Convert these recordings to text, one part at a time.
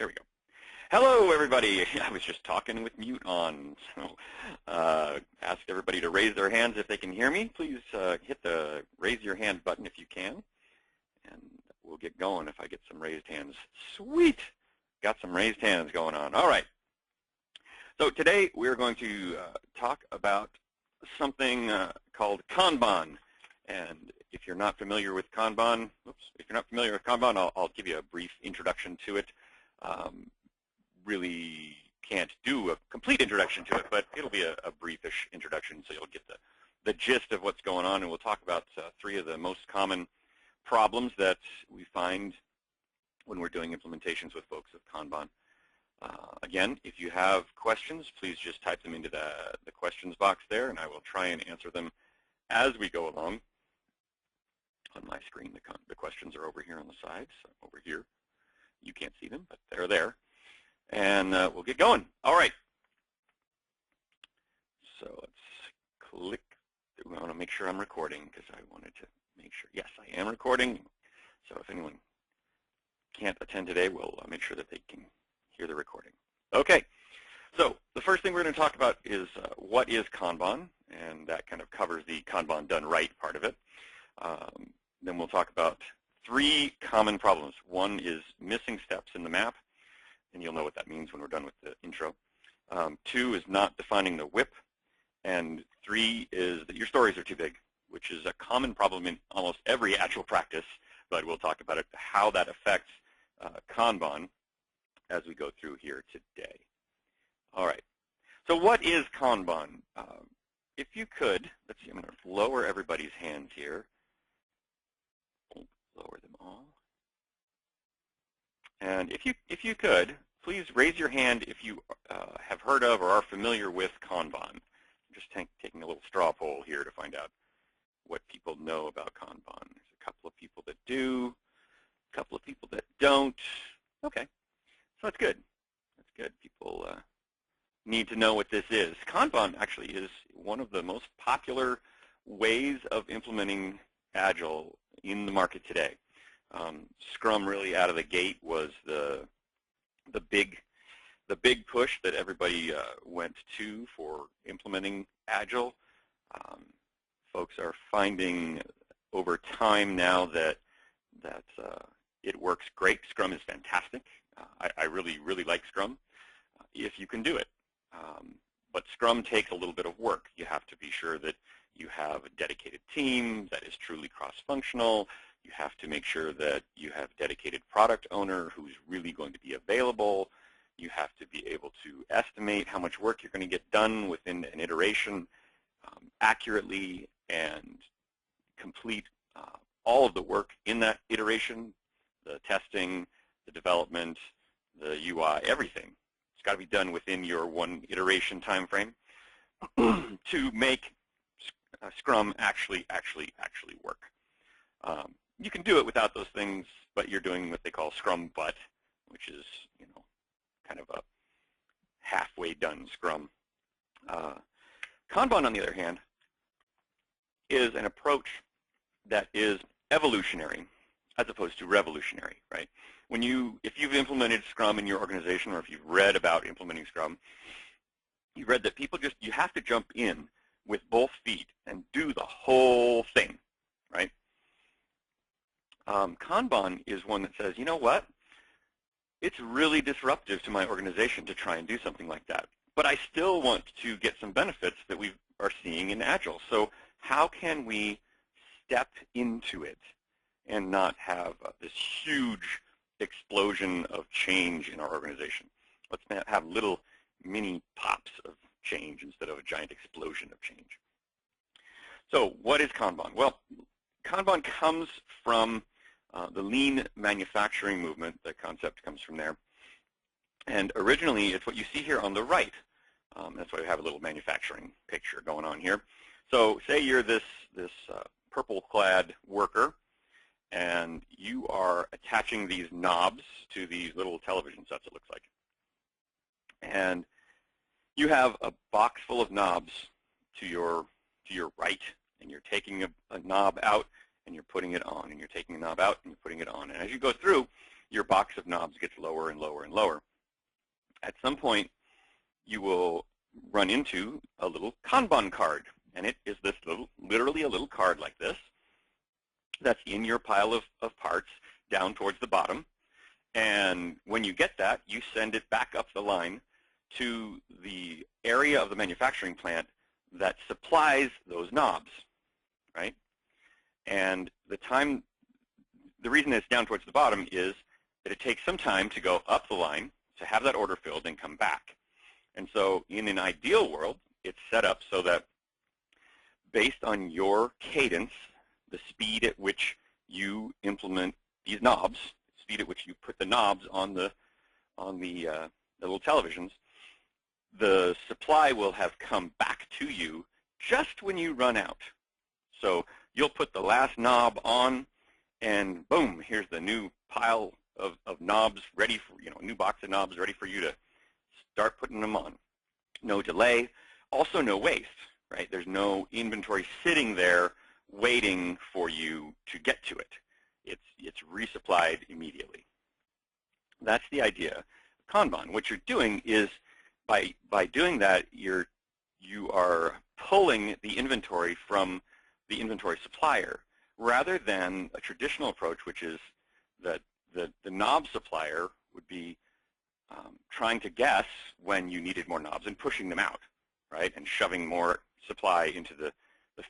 There we go. Hello, everybody. I was just talking with mute on, so ask everybody to raise their hands if they can hear me. Please hit the raise your hand button if you can, and we'll get going if I get some raised hands. Sweet. Got some raised hands going on. All right. So today we're going to talk about something called Kanban. And if you're not familiar with Kanban, I'll give you a brief introduction to it. Really can't do a complete introduction to it, but it'll be a briefish introduction, so you'll get the gist of what's going on. And we'll talk about three of the most common problems that we find when we're doing implementations with folks of Kanban. Again, if you have questions, please just type them into the questions box there, and I will try and answer them as we go along. On my screen, the questions are over here on the sides, over here. You can't see them, but they're there. And we'll get going. All right. So let's click. I want to make sure I'm recording because I wanted to make sure. Yes, I am recording. So if anyone can't attend today, we'll make sure that they can hear the recording. Okay. So the first thing we're going to talk about is what is Kanban, and that kind of covers the Kanban done right part of it. Then we'll talk about three common problems. One is missing steps in the map, and you'll know what that means when we're done with the intro. Two is not defining the WIP, and three is that your stories are too big, which is a common problem in almost every actual practice, but we'll talk about it, how that affects Kanban as we go through here today. All right, so what is Kanban? If you could, let's see, I'm going to lower everybody's hands here. Lower them all. And if you could, please raise your hand if you have heard of or are familiar with Kanban. I'm just taking a little straw poll here to find out what people know about Kanban. There's a couple of people that do, a couple of people that don't. Okay, so that's good. That's good. People need to know what this is. Kanban actually is one of the most popular ways of implementing Agile in the market today. Scrum really out of the gate was the big push that everybody went to for implementing Agile. Folks are finding over time now that it works great. Scrum is fantastic. I really like Scrum if you can do it. But Scrum takes a little bit of work. You have to be sure that you have a dedicated team that is truly cross-functional. You have to make sure that you have a dedicated product owner who's really going to be available. You have to be able to estimate how much work you're going to get done within an iteration accurately and complete all of the work in that iteration, the testing, the development, the UI, everything. It's got to be done within your one iteration time frame to make Scrum actually work. You can do it without those things, but you're doing what they call Scrum Butt, which is, kind of a halfway done Scrum. Kanban, on the other hand, is an approach that is evolutionary as opposed to revolutionary, right? If you've implemented Scrum in your organization, or if you've read about implementing Scrum, you've read that you have to jump in with both feet and do the whole thing, right? Kanban is one that says, you know what? It's really disruptive to my organization to try and do something like that. But I still want to get some benefits that we are seeing in Agile. So how can we step into it and not have this huge explosion of change in our organization? Let's have little mini pops of change instead of a giant explosion of change. So what is Kanban? Well, Kanban comes from the lean manufacturing movement. The concept comes from there. And originally, it's what you see here on the right. That's why we have a little manufacturing picture going on here. So say you're this purple-clad worker, and you are attaching these knobs to these little television sets, it looks like. And you have a box full of knobs to your right, and you're taking a knob out and you're putting it on, and you're taking a knob out and you're putting it on. And as you go through, your box of knobs gets lower and lower and lower. At some point, you will run into a little Kanban card, and it is this literally a little card like this that's in your pile of parts down towards the bottom. And when you get that, you send it back up the line to the area of the manufacturing plant that supplies those knobs, right? And the reason it's down towards the bottom is that it takes some time to go up the line to have that order filled and come back. And so in an ideal world, it's set up so that based on your cadence, the speed at which you implement these knobs, the speed at which you put the knobs on the little televisions, the supply will have come back to you just when you run out. So you'll put the last knob on, and boom, here's the new pile of knobs ready for, a new box of knobs ready for you to start putting them on. No delay, also no waste, right? There's no inventory sitting there waiting for you to get to it. It's resupplied immediately. That's the idea of Kanban. What you're doing is by doing that, you are pulling the inventory from the inventory supplier rather than a traditional approach, which is that the knob supplier would be trying to guess when you needed more knobs and pushing them out, right, and shoving more supply into the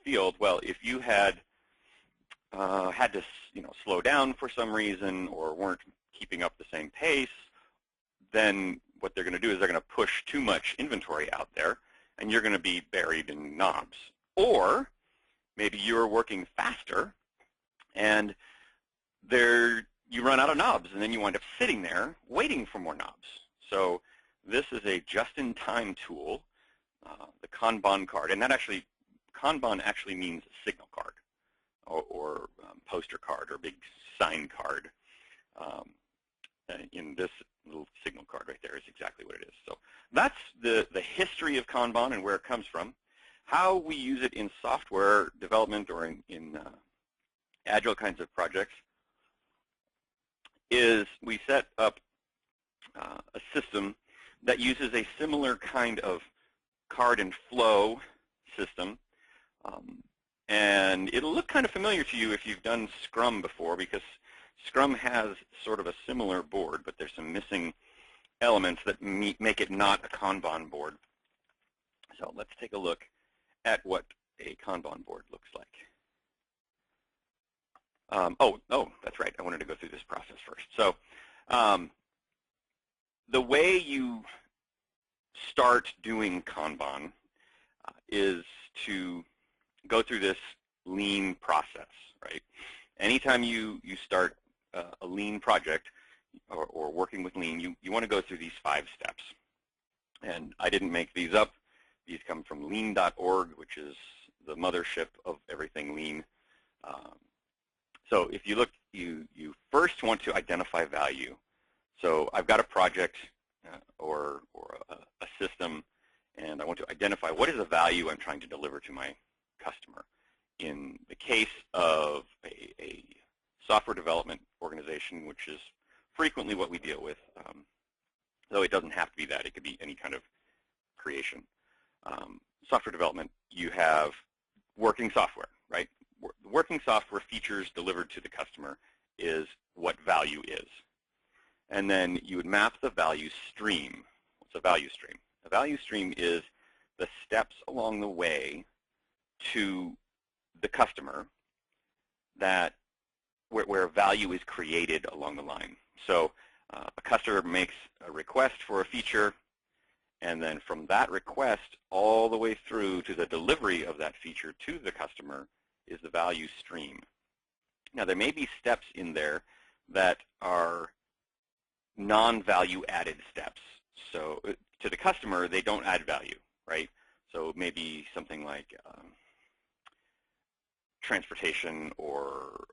field. Well, if you had to slow down for some reason or weren't keeping up the same pace, then what they're going to do is they're going to push too much inventory out there, and you're going to be buried in knobs. Or maybe you're working faster, and you run out of knobs, and then you wind up sitting there waiting for more knobs. So this is a just-in-time tool, the Kanban card, and Kanban actually means signal card or poster card or big sign card. In this little signal card right there is exactly what it is. So that's the history of Kanban and where it comes from. How we use it in software development or in agile kinds of projects is we set up a system that uses a similar kind of card and flow system. And it'll look kind of familiar to you if you've done Scrum before, because Scrum has sort of a similar board, but there's some missing elements that make it not a Kanban board. So let's take a look at what a Kanban board looks like. Oh, that's right. I wanted to go through this process first. So the way you start doing Kanban is to go through this lean process, right? Anytime you start a lean project or working with lean, you want to go through these 5 steps. And I didn't make these up. These come from lean.org, which is the mothership of everything lean. So if you look, you first want to identify value. So I've got a project or a system, and I want to identify what is the value I'm trying to deliver to my customer. In the case of a software development organization, which is frequently what we deal with, though it doesn't have to be that. It could be any kind of creation. Software development, you have working software, right? Working software features delivered to the customer is what value is. And then you would map the value stream. What's a value stream? A value stream is the steps along the way to the customer that where value is created along the line. So a customer makes a request for a feature, and then from that request all the way through to the delivery of that feature to the customer is the value stream. Now there may be steps in there that are non-value added steps. So to the customer, they don't add value, right? So maybe something like transportation or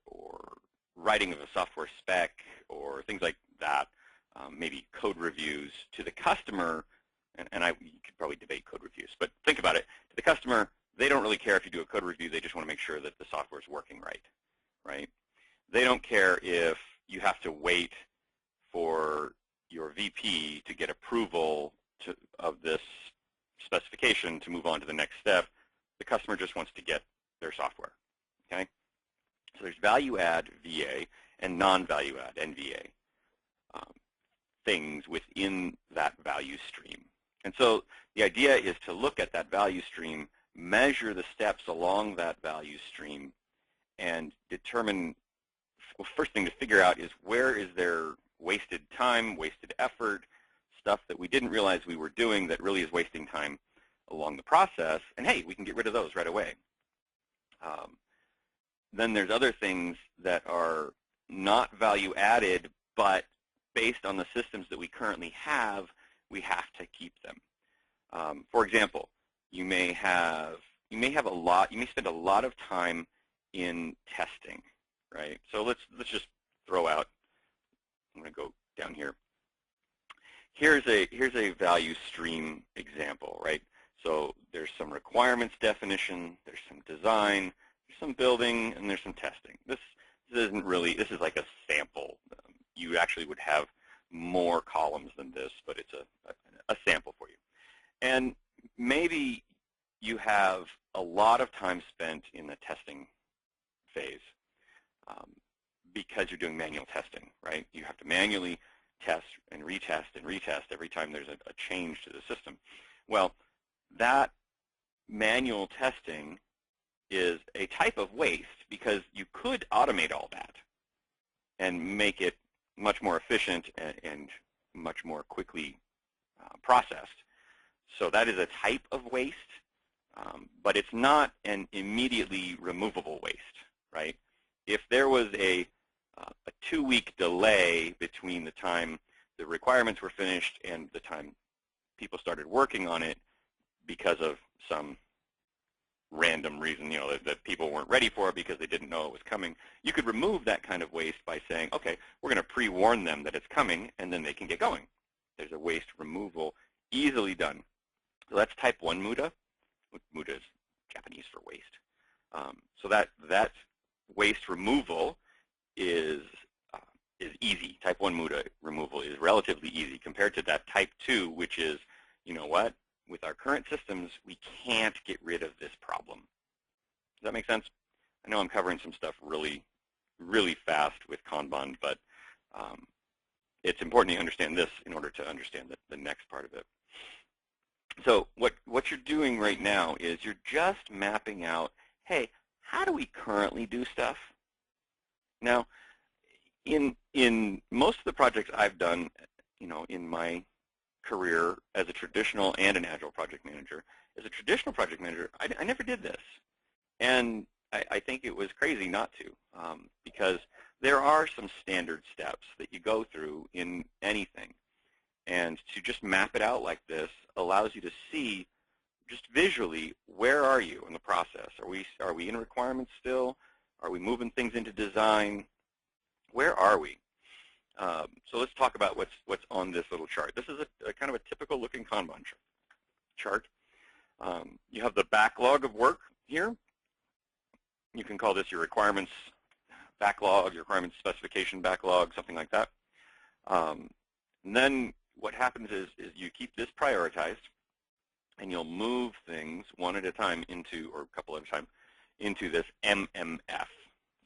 writing of a software spec or things like that, maybe code reviews. To the customer, and you could probably debate code reviews, but think about it. To the customer, they don't really care if you do a code review. They just want to make sure that the software is working right? They don't care if you have to wait for your VP to get approval of this specification to move on to the next step. The customer just wants to get their software. Okay? So there's value add VA and non-value add NVA things within that value stream. And so the idea is to look at that value stream, measure the steps along that value stream, and determine, well, first thing to figure out is where is there wasted time, wasted effort, stuff that we didn't realize we were doing that really is wasting time along the process, and hey, we can get rid of those right away. Then there's other things that are not value added, but based on the systems that we currently have, we have to keep them. For example, you may spend a lot of time in testing, right? So let's just throw out. I'm going to go down here. Here's a value stream example, right? So there's some requirements definition, there's some design, there's some building, and there's some testing. This is like a sample. You actually would have more columns than this, but it's a sample for you. And maybe you have a lot of time spent in the testing phase because you're doing manual testing, right? You have to manually test and retest every time there's a change to the system. Well, that manual testing is a type of waste because you could automate all that and make it much more efficient and much more quickly processed. So that is a type of waste, but it's not an immediately removable waste, right? If there was a 2-week delay between the time the requirements were finished and the time people started working on it because of some random reason, that people weren't ready for it because they didn't know it was coming, you could remove that kind of waste by saying, okay, we're going to pre-warn them that it's coming, and then they can get going. There's a waste removal easily done. So that's type 1 Muda. Muda is Japanese for waste. So that waste removal is easy. Type 1 Muda removal is relatively easy compared to that type 2, which is, you know what? With our current systems, we can't get rid of this problem. Does that make sense? I know I'm covering some stuff really, really fast with Kanban, but it's important to understand this in order to understand the next part of it. So what you're doing right now is you're just mapping out, hey, how do we currently do stuff? Now, in most of the projects I've done, in my career as a traditional and an agile project manager, as a traditional project manager, I never did this. And I think it was crazy not to, because there are some standard steps that you go through in anything. And to just map it out like this allows you to see just visually, where are you in the process? Are we in requirements still? Are we moving things into design? Where are we? So let's talk about what's on this little chart. This is a kind of a typical looking Kanban chart. You have the backlog of work here. You can call this your requirements backlog, your requirements specification backlog, something like that. And then what happens is you keep this prioritized, and you'll move things one at a time or a couple at a time, into this MMF.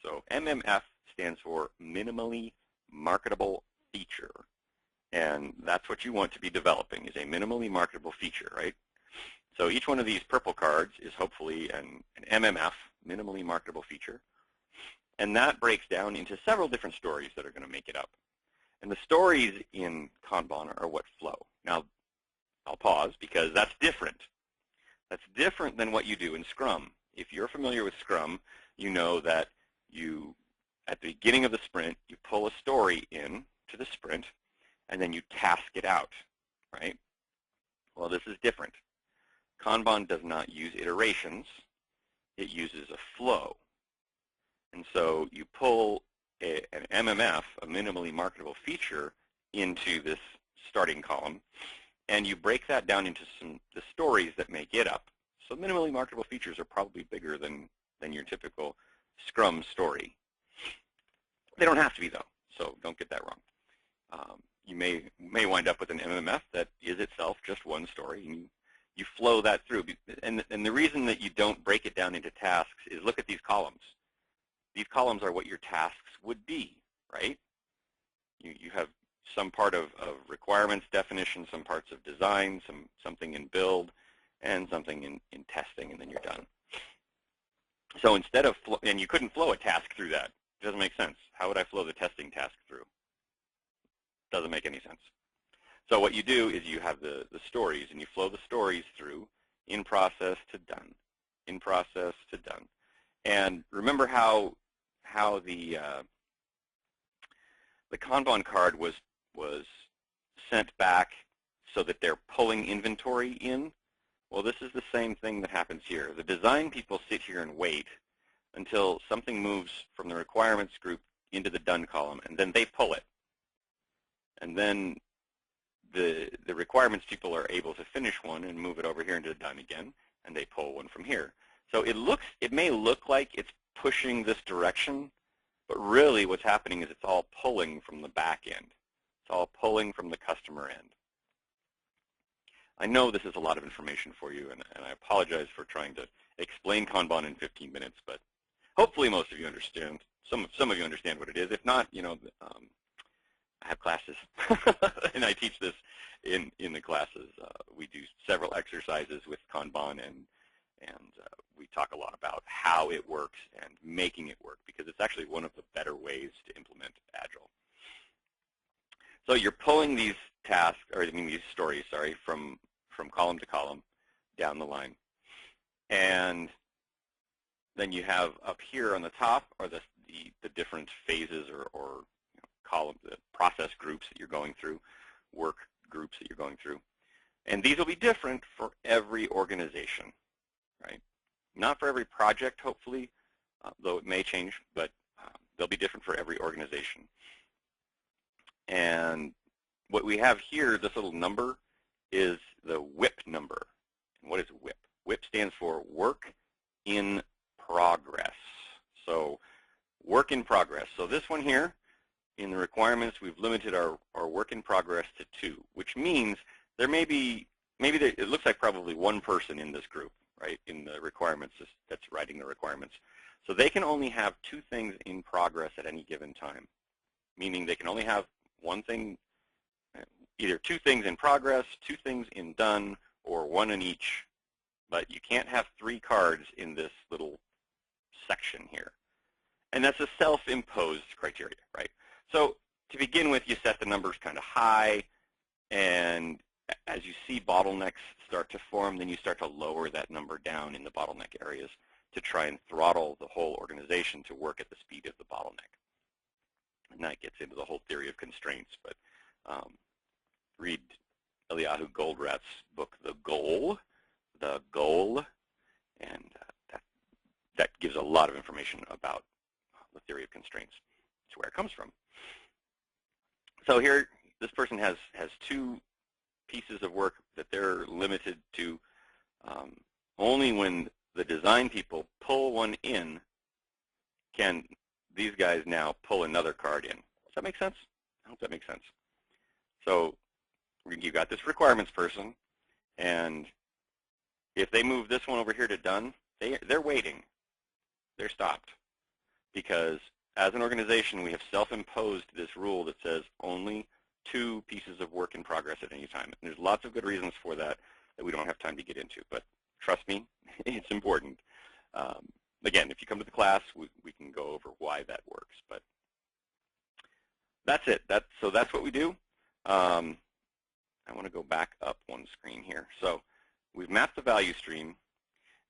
So MMF stands for minimally marketable feature. And that's what you want to be developing, is a minimally marketable feature, right? So each one of these purple cards is hopefully an MMF, minimally marketable feature. And that breaks down into several different stories that are going to make it up. And the stories in Kanban are what flow. Now, I'll pause because that's different. That's different than what you do in Scrum. If you're familiar with Scrum, you know that at the beginning of the sprint, you pull a story in to the sprint, and then you task it out, right? Well, this is different. Kanban does not use iterations. It uses a flow. And so you pull an MMF, a minimally marketable feature, into this starting column, and you break that down into the stories that make it up. So minimally marketable features are probably bigger than your typical Scrum story. They don't have to be, though, so don't get that wrong. You may wind up with an MMF that is itself just one story, and you flow that through. And the reason that you don't break it down into tasks is look at these columns. These columns are what your tasks would be, right? You have some part of requirements definition, some parts of design, something in build, and something in testing, and then you're done. So instead of, and you couldn't flow a task through that. It doesn't make sense. How would I flow the testing task through? Doesn't make any sense. So what you do is you have the stories, and you flow the stories through in process to done, in process to done. And remember how the Kanban card was sent back so that they're pulling inventory in? Well, this is the same thing that happens here. The design people sit here and wait until something moves from the requirements group into the done column, and then they pull it. And then the requirements people are able to finish one and move it over here into done again, and they pull one from here. So it may look like it's pushing this direction, but really what's happening is it's all pulling from the back end. It's all pulling from the customer end. I know this is a lot of information for you, and I apologize for trying to explain Kanban in 15 minutes, but hopefully most of you understand. Some of you understand what it is. If not, you know, I have classes, and I teach this in the classes. We do several exercises with Kanban, and we talk a lot about how it works and making it work, because it's actually one of the better ways to implement Agile. So you're pulling these tasks, or I mean these stories, sorry, from column to column down the line. And then you have up here on the top are the different phases or you know, column, the process groups that you're going through, work groups that you're going through. And these will be different for every organization, right? Not for every project, hopefully, though it may change, but they'll be different for every organization. And what we have here, this little number, is the WIP number. And what is WIP? WIP stands for work in progress. So work in progress. So this one here, in the requirements, we've limited our work in progress to 2, which means there may be, it looks like probably one person in this group, right, in the requirements that's writing the requirements. So they can only have 2 things in progress at any given time, meaning they can only have one thing, either 2 things in progress, 2 things in done, or 1 in each. But you can't have 3 cards in this little section here. And that's a self-imposed criteria, right? So to begin with, you set the numbers kind of high, and as you see bottlenecks start to form, then you start to lower that number down in the bottleneck areas to try and throttle the whole organization to work at the speed of the bottleneck. And that gets into the whole theory of constraints, but read Eliyahu Goldratt's book, The Goal, and that gives a lot of information about the theory of constraints. It's where it comes from. So here, this person has 2 pieces of work that they're limited to. Only when the design people pull one in can these guys now pull another card in. Does that make sense? I hope that makes sense. So you got this requirements person, and if they move this one over here to done, they're waiting. They're stopped. Because as an organization, we have self-imposed this rule that says only 2 pieces of work in progress at any time. And there's lots of good reasons for that we don't have time to get into. But trust me, it's important. Again, if you come to the class, we can go over why that works. But that's it. So that's what we do. I want to go back up one screen here. So we've mapped the value stream,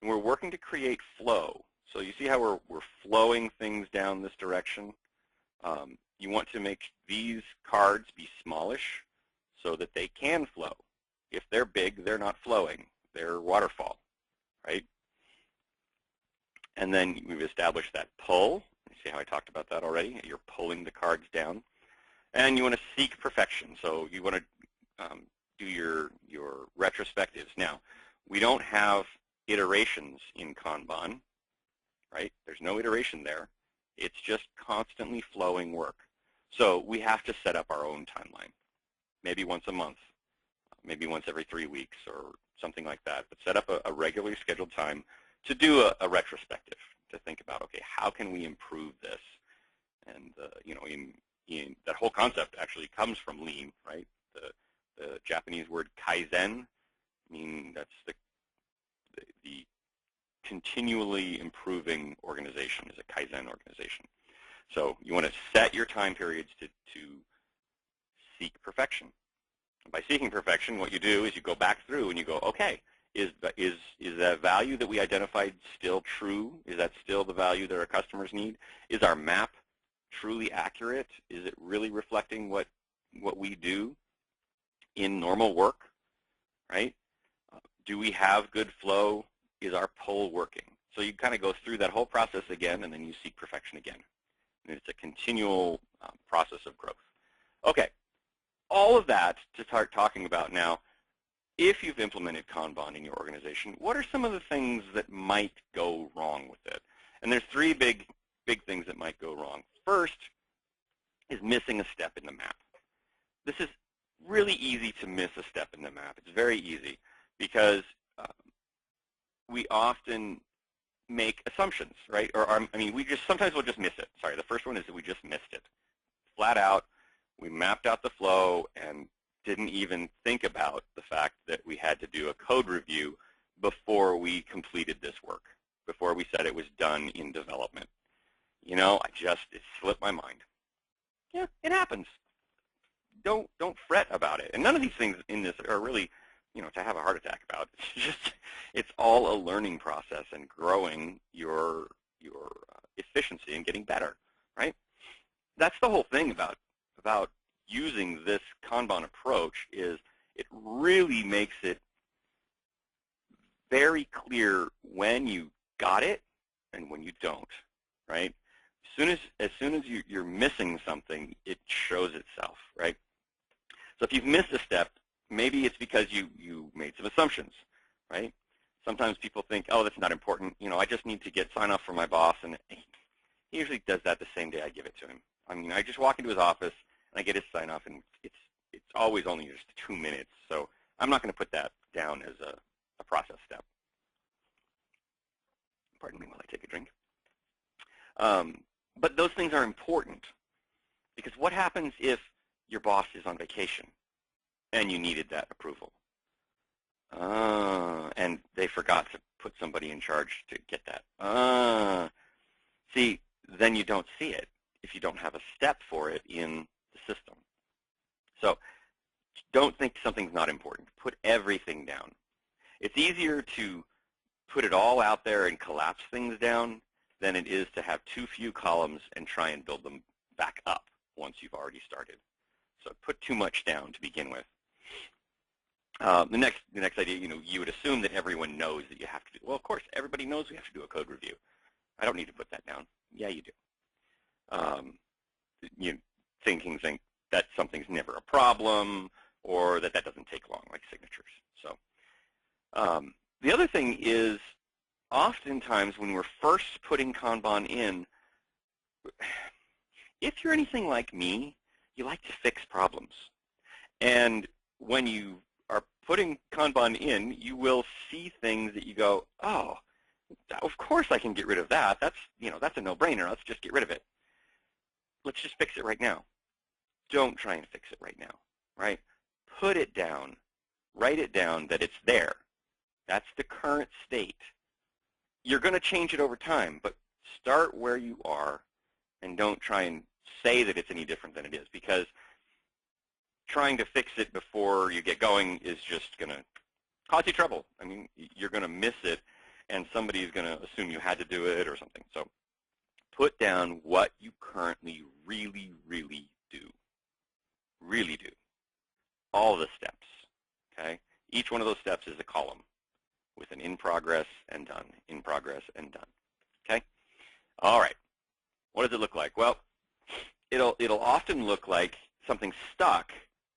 and we're working to create flow. So you see how we're flowing things down this direction? You want to make these cards be smallish so that they can flow. If they're big, they're not flowing. They're waterfall, right? And then we've established that pull. You see how I talked about that already? You're pulling the cards down. And you want to seek perfection. So you want to do your retrospectives. Now, we don't have iterations in Kanban, right? There's no iteration there. It's just constantly flowing work. So we have to set up our own timeline, maybe once a month, maybe once every 3 weeks or something like that, but set up a regularly scheduled time to do a retrospective, to think about, okay, how can we improve this? And you know, in that whole concept actually comes from lean, right? The Japanese word kaizen, meaning that's the continually improving organization is a kaizen organization. So you want to set your time periods to seek perfection. And by seeking perfection, what you do is you go back through and you go, okay, is that value that we identified still true? Is that still the value that our customers need? Is our map truly accurate? Is it really reflecting what we do in normal work, right? Do we have good flow? Is our poll working? So you kind of go through that whole process again, and then you seek perfection again. And it's a continual process of growth. Okay, all of that to start talking about now. If you've implemented Kanban in your organization, what are some of the things that might go wrong with it? And there's three big things that might go wrong. First is missing a step in the map. This is really easy to miss a step in the map. It's very easy because we often make assumptions, right? Or I mean, sometimes we'll just miss it. Sorry, the first one is that we just missed it. Flat out, we mapped out the flow and didn't even think about the fact that we had to do a code review before we completed this work, before we said it was done in development. You know, it slipped my mind. Yeah, it happens. Don't fret about it. And none of these things in this are really, you know, to have a heart attack about. It's all a learning process and growing your efficiency and getting better, right? That's the whole thing about using this Kanban approach is it really makes it very clear when you got it and when you don't, right? As soon as you're missing something, it shows itself, right? So if you've missed a step, maybe it's because you made some assumptions, right? Sometimes people think, oh, that's not important. You know, I just need to get sign-off from my boss, and he usually does that the same day I give it to him. I mean, I just walk into his office, and I get his sign-off, and it's always only just 2 minutes. So I'm not going to put that down as a process step. Pardon me while I take a drink. But those things are important because what happens if your boss is on vacation and you needed that approval? And they forgot to put somebody in charge to get that. See, then you don't see it if you don't have a step for it in the system. So don't think something's not important. Put everything down. It's easier to put it all out there and collapse things down than it is to have too few columns and try and build them back up once you've already started. So put too much down to begin with. The next idea, you know, you would assume that everyone knows that you have to do. Well, of course, everybody knows we have to do a code review. I don't need to put that down. Yeah, you do. You think that something's never a problem, or that doesn't take long, like signatures. So the other thing is, oftentimes when we're first putting Kanban in, if you're anything like me, you like to fix problems. And when you are putting Kanban in, you will see things that you go, oh, of course I can get rid of that. That's a no-brainer. Let's just get rid of it. Let's just fix it right now. Don't try and fix it right now, right? Put it down. Write it down that it's there. That's the current state. You're going to change it over time, but start where you are and don't try and say that it's any different than it is, because trying to fix it before you get going is just going to cause you trouble. I mean, you're going to miss it, and somebody's going to assume you had to do it or something. So put down what you currently really, really do. Really do. All the steps, okay? Each one of those steps is a column with an in progress and done, in progress and done, okay? All right. What does it look like? Well, it'll often look like something stuck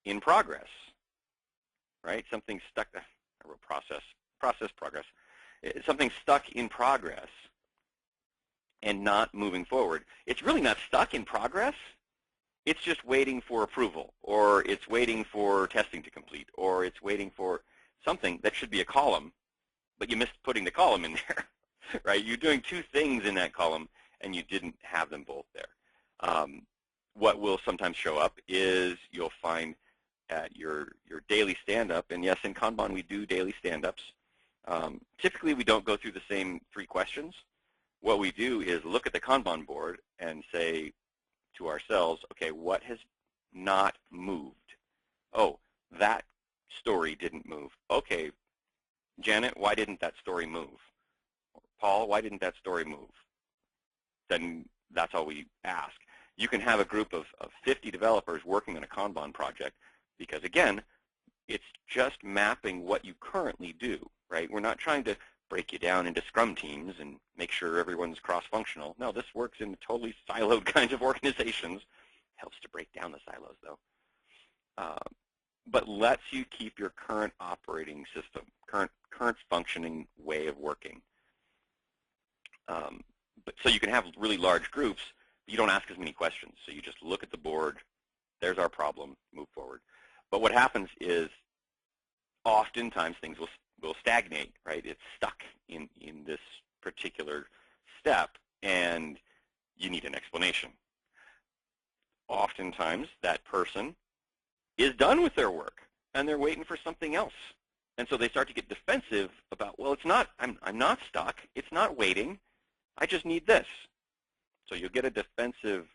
in progress, right? Something stuck, I wrote process progress. Something stuck in progress and not moving forward. It's really not stuck in progress. it's just waiting for approval, or it's waiting for testing to complete, or it's waiting for something that should be a column, but you missed putting the column in there, right? You're doing two things in that column, and you didn't have them both there. What will sometimes show up is you'll find at your daily stand-up, and yes, in Kanban we do daily stand-ups. Typically we don't go through the same 3 questions. What we do is look at the Kanban board and say to ourselves, okay, what has not moved? Oh, that story didn't move. Okay, Janet, why didn't that story move? Paul, why didn't that story move? Then that's all we ask. You can have a group of 50 developers working on a Kanban project because, again, it's just mapping what you currently do, right? We're not trying to break you down into Scrum teams and make sure everyone's cross-functional. No, this works in totally siloed kinds of organizations. Helps to break down the silos, though. But lets you keep your current operating system, current functioning way of working. But so you can have really large groups, but you don't ask as many questions. So you just look at the board, there's our problem, move forward. But what happens is oftentimes things will stagnate, right? It's stuck in this particular step, and you need an explanation. Oftentimes that person is done with their work, and they're waiting for something else. And so they start to get defensive about, well, it's not, I'm not stuck. It's not waiting. I just need this. So you'll get a defensive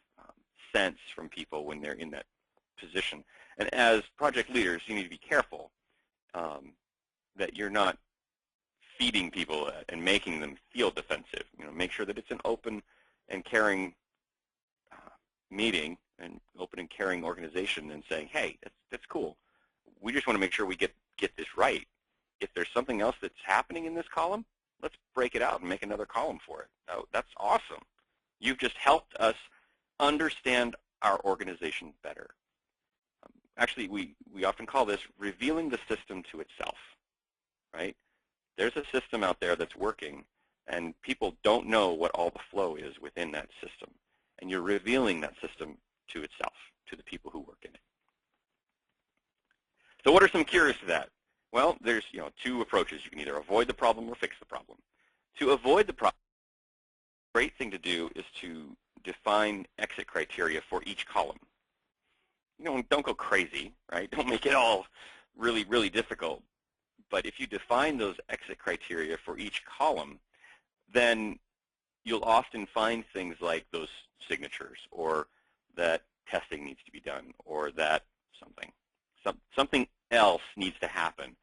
sense from people when they're in that position. And as project leaders, you need to be careful that you're not feeding people and making them feel defensive. You know, make sure that it's an open and caring meeting, an open and caring organization, and saying, hey, that's cool. We just want to make sure we get this right. If there's something else that's happening in this column, let's break it out and make another column for it. Oh, that's awesome. You've just helped us understand our organization better. Actually, we often call this revealing the system to itself, right? There's a system out there that's working, and people don't know what all the flow is within that system. And you're revealing that system to itself, to the people who work in it. So what are some cures to that? Well, there's 2 approaches. You can either avoid the problem or fix the problem. To avoid the problem, the great thing to do is to define exit criteria for each column. Don't go crazy, right? Don't make it all really, really difficult. But if you define those exit criteria for each column, then you'll often find things like those signatures, or that testing needs to be done, or that something else needs to happen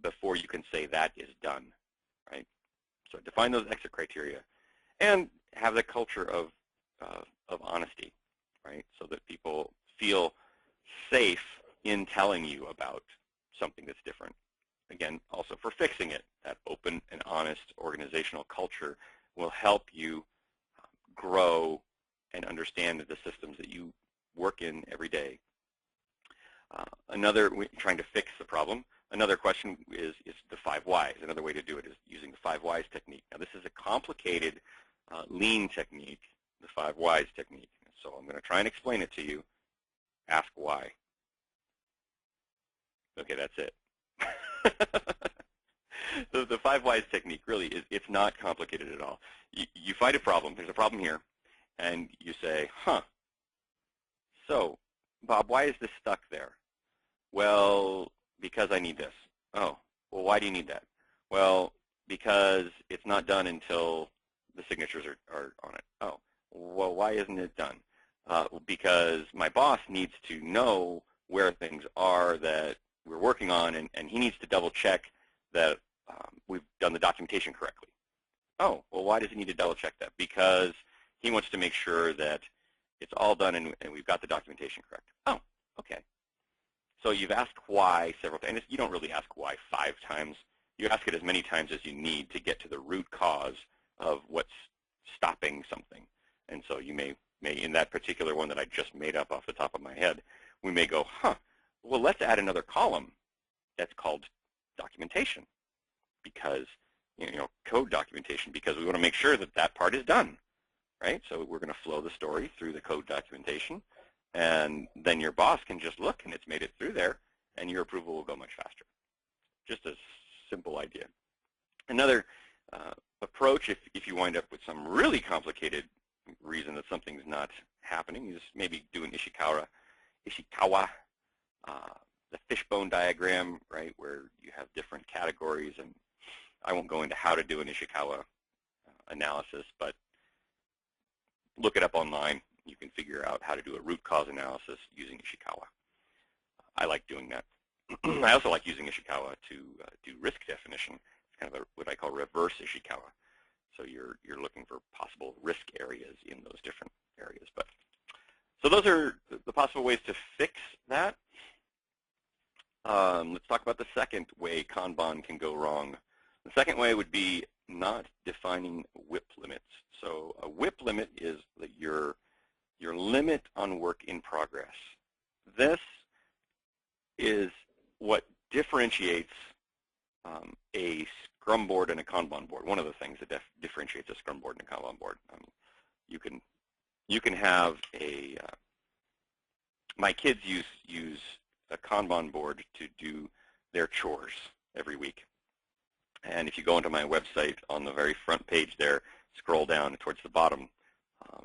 before you can say that is done, right? So define those exit criteria and have the culture of honesty, right? So that people feel safe in telling you about something that's different. Again, also for fixing it, that open and honest organizational culture will help you grow and understand the systems that you work in every day. Trying to fix the problem, another question is the 5 whys. Another way to do it is using the 5 whys technique. Now, this is a complicated lean technique, the 5 whys technique. So I'm going to try and explain it to you. Ask why. Okay, that's it. The 5 whys technique really it's not complicated at all. You find a problem. There's a problem here, and you say, so Bob, why is this stuck there? Well, because I need this. Oh, well, why do you need that? Well, because it's not done until the signatures are on it. Oh, well, why isn't it done? Because my boss needs to know where things are that we're working on, and he needs to double check that we've done the documentation correctly. Oh, well, why does he need to double check that? Because he wants to make sure that it's all done and we've got the documentation correct. Oh, okay. So you've asked why several times. You don't really ask why 5 times. You ask it as many times as you need to get to the root cause of what's stopping something. And so you may in that particular one that I just made up off the top of my head, we may go, well, let's add another column that's called documentation, because, code documentation, because we want to make sure that that part is done, right? So we're going to flow the story through the code documentation, And then your boss can just look, and it's made it through there, and your approval will go much faster. Just a simple idea. Another approach, if you wind up with some really complicated reason that something's not happening, you just maybe do an Ishikawa, the fishbone diagram, right, where you have different categories. And I won't go into how to do an Ishikawa analysis, but look it up online. You can figure out how to do a root cause analysis using Ishikawa. I like doing that. I also like using Ishikawa to do risk definition. It's kind of what I call reverse Ishikawa. So you're looking for possible risk areas in those different areas. But so those are the possible ways to fix that. Let's talk about the second way Kanban can go wrong. The second way would be not defining WIP limits. So a WIP limit is your limit on work in progress. This is what differentiates a Scrum board and a Kanban board. One of the things that differentiates a Scrum board and a Kanban board. You can have a my kids use a Kanban board to do their chores every week. And if you go onto my website, on the very front page there, scroll down towards the bottom.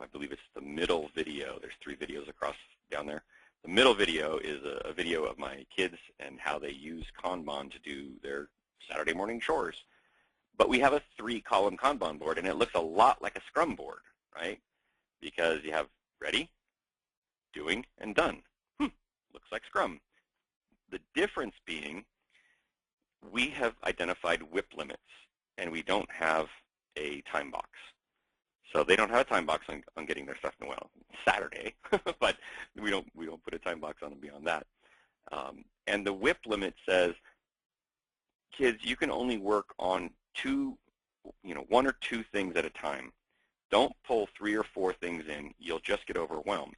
I believe it's the middle video. There's 3 videos across down there. The middle video is a video of my kids and how they use Kanban to do their Saturday morning chores. But we have a 3-column Kanban board, and it looks a lot like a Scrum board, right? Because you have ready, doing, and done. Looks like Scrum. The difference being we have identified WIP limits, and we don't have a time box. So they don't have a time box on getting their stuff in. Well, Saturday, but we don't put a time box on them beyond that. And the WIP limit says, kids, you can only work on 1 or 2 things at a time. Don't pull 3 or 4 things in. You'll just get overwhelmed.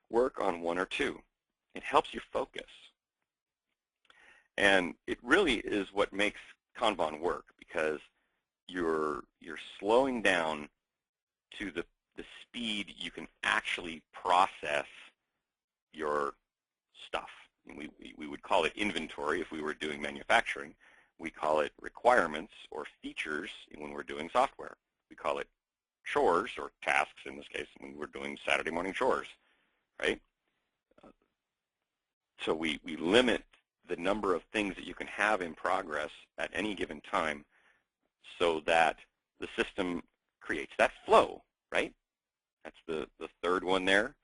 Work on 1 or 2. It helps you focus. And it really is what makes Kanban work, because you're slowing down to the speed you can actually process your stuff. And we would call it inventory if we were doing manufacturing. We call it requirements or features when we're doing software. We call it chores or tasks in this case when we're doing Saturday morning chores, right? So we limit the number of things that you can have in progress at any given time so that the system creates that flow, right? That's the third one there.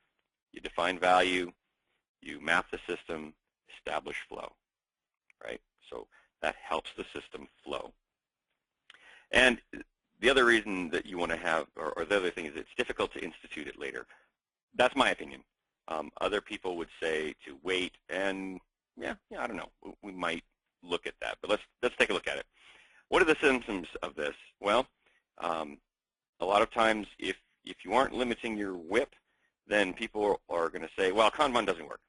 You define value, you map the system, establish flow, right? So that helps the system flow. And the other reason that you want to have, or the other thing is it's difficult to institute it later. That's my opinion. Other people would say to wait, and yeah, I don't know. We might look at that, but let's take a look at it. What are the symptoms of this? Well, a lot of times if you aren't limiting your WIP, then people are going to say, well, Kanban doesn't work.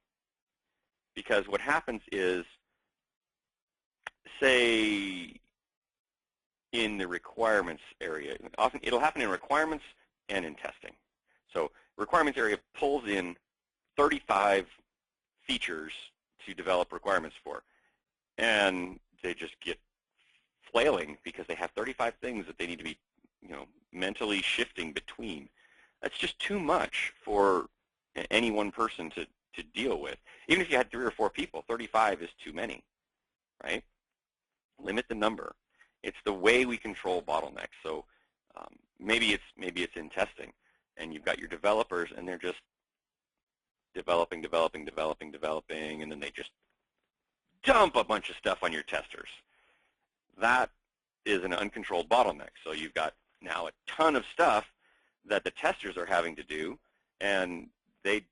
Because what happens is, say, in the requirements area, often it'll happen in requirements and in testing. So requirements area pulls in 35 features to develop requirements for. And they just get flailing because they have 35 things that they need to be, mentally shifting between. That's just too much for any one person to deal with. Even if you had 3 or 4 people, 35 is too many, right? Limit the number. It's the way we control bottlenecks. So maybe it's in testing, and you've got your developers, and they're just developing, and then they just dump a bunch of stuff on your testers. That is an uncontrolled bottleneck. So you've got now a ton of stuff that the testers are having to do, and they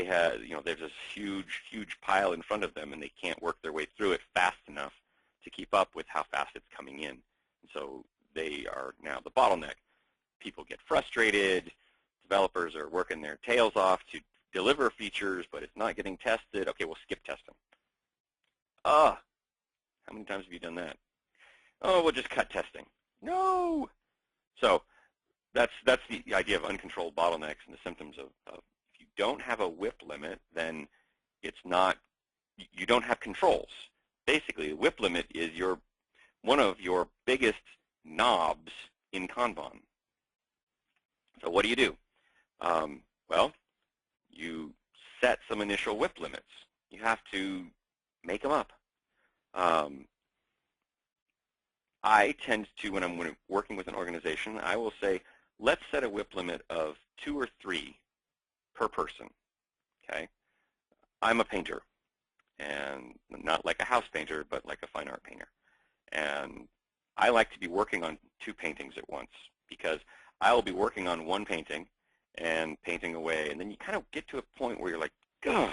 have, there's this huge pile in front of them, and they can't work their way through it fast enough to keep up with how fast it's coming in. And so they are now the bottleneck. People get frustrated. Developers are working their tails off to deliver features, but it's not getting tested. Okay, we'll skip testing. How many times have you done that? Oh, we'll just cut testing. No. So that's the idea of uncontrolled bottlenecks and the symptoms of if you don't have a whip limit, then it's not, you don't have controls. Basically, the whip limit is one of your biggest knobs in Kanban. So what do? Well, you set some initial whip limits. You have to make them up. I tend to, when I'm working with an organization, I will say, let's set a whip limit of 2 or 3 per person, okay? I'm a painter, and not like a house painter, but like a fine art painter. And I like to be working on 2 paintings at once, because I'll be working on one painting and painting away, and then you kind of get to a point where you're like, ugh,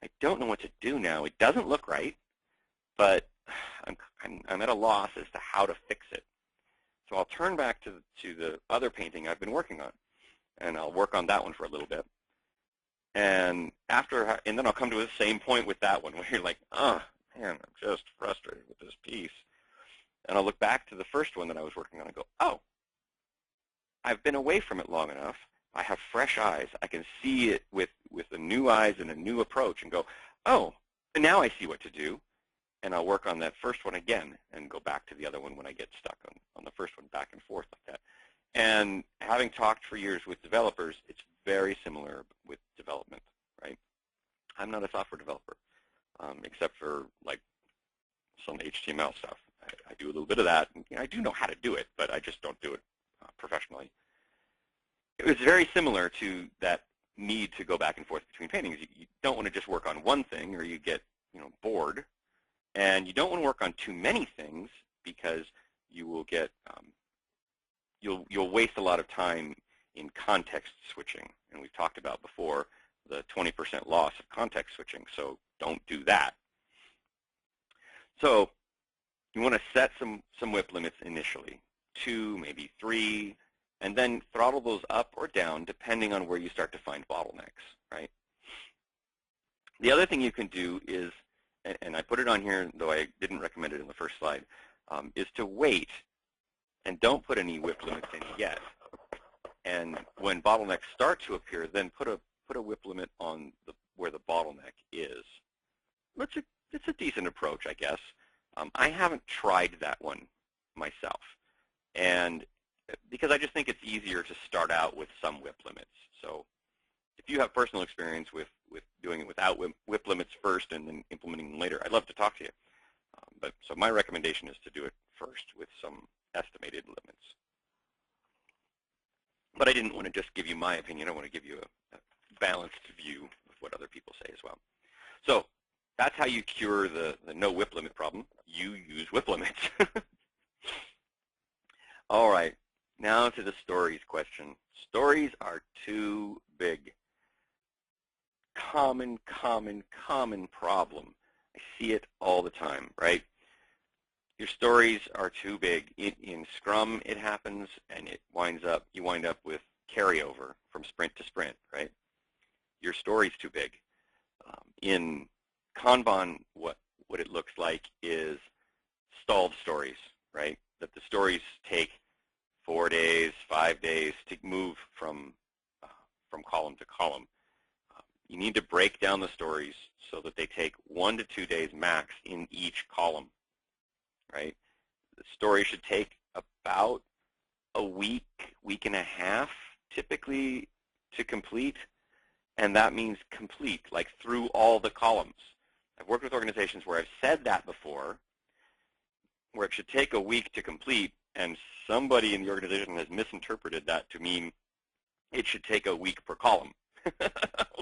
I don't know what to do now. It doesn't look right, but I'm at a loss as to how to fix it. So I'll turn back to the other painting I've been working on, and I'll work on that one for a little bit. And then I'll come to the same point with that one where you're like, oh, man, I'm just frustrated with this piece. And I'll look back to the first one that I was working on and go, oh, I've been away from it long enough. I have fresh eyes. I can see it with the new eyes and a new approach and go, oh, and now I see what to do. And I'll work on that first one again and go back to the other one when I get stuck on the first one, back and forth like that. And having talked for years with developers, it's very similar with development, right? I'm not a software developer, except for like some HTML stuff. I do a little bit of that. And, I do know how to do it, but I just don't do it professionally. It was very similar to that need to go back and forth between paintings. You don't want to just work on one thing, or you get bored. And you don't want to work on too many things, because you will get you'll waste a lot of time in context switching. And we've talked about before the 20% loss of context switching. So don't do that. So you want to set some whip limits initially, 2, maybe 3, and then throttle those up or down depending on where you start to find bottlenecks, right? The other thing you can do is, and I put it on here, though I didn't recommend it in the first slide, is to wait and don't put any whip limits in yet. And when bottlenecks start to appear, then put a whip limit on where the bottleneck is. It's a decent approach, I guess. I haven't tried that one myself, and because I just think it's easier to start out with some whip limits. So if you have personal experience with doing it without whip limits first and then implementing them later, I'd love to talk to you. So my recommendation is to do it first with some estimated limits. But I didn't want to just give you my opinion. I want to give you a balanced view of what other people say as well. So that's how you cure the no whip limit problem. You use whip limits. All right, now to the stories question. Stories are too big. Common problem. I see it all the time, right? Your stories are too big. In Scrum, it happens, and you wind up with carryover from sprint to sprint, right? Your story's too big. In Kanban, what it looks like is stalled stories, right? That the stories take 4 days, 5 days to move from column to column. You need to break down the stories so that they take 1 to 2 days max in each column, right? The story should take about a week, week and a half, typically, to complete, and that means complete, like through all the columns. I've worked with organizations where I've said that before, where it should take a week to complete, and somebody in the organization has misinterpreted that to mean it should take a week per column,